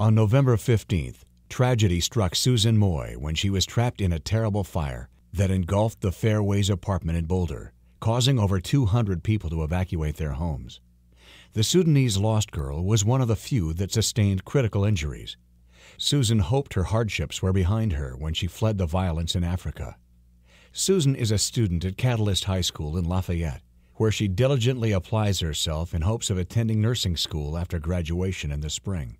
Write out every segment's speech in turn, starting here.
On November 15th, tragedy struck Susan Moi when she was trapped in a terrible fire that engulfed the Fairways Apartment in Boulder, causing over 200 people to evacuate their homes. The Sudanese Lost Girl was one of the few that sustained critical injuries. Susan hoped her hardships were behind her when she fled the violence in Africa. Susan is a student at Catalyst High School in Lafayette, where she diligently applies herself in hopes of attending nursing school after graduation in the spring.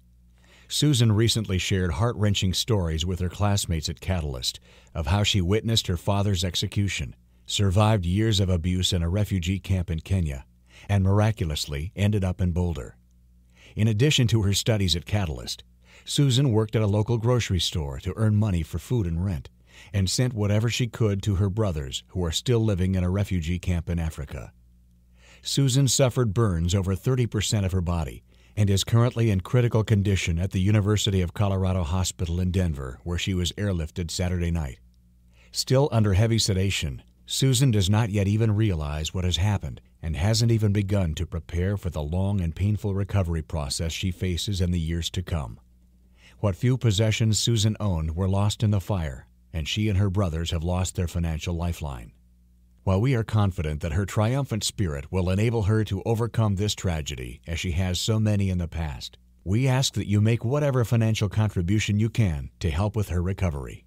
Susan recently shared heart-wrenching stories with her classmates at Catalyst of how she witnessed her father's execution, survived years of abuse in a refugee camp in Kenya, and miraculously ended up in Boulder. In addition to her studies at Catalyst, Susan worked at a local grocery store to earn money for food and rent, and sent whatever she could to her brothers who are still living in a refugee camp in Africa. Susan suffered burns over 30% of her body and is currently in critical condition at the University of Colorado Hospital in Denver, where she was airlifted Saturday night. Still under heavy sedation, Susan does not yet even realize what has happened and hasn't even begun to prepare for the long and painful recovery process she faces in the years to come. What few possessions Susan owned were lost in the fire, and she and her brothers have lost their financial lifeline. While we are confident that her triumphant spirit will enable her to overcome this tragedy, as she has so many in the past, we ask that you make whatever financial contribution you can to help with her recovery.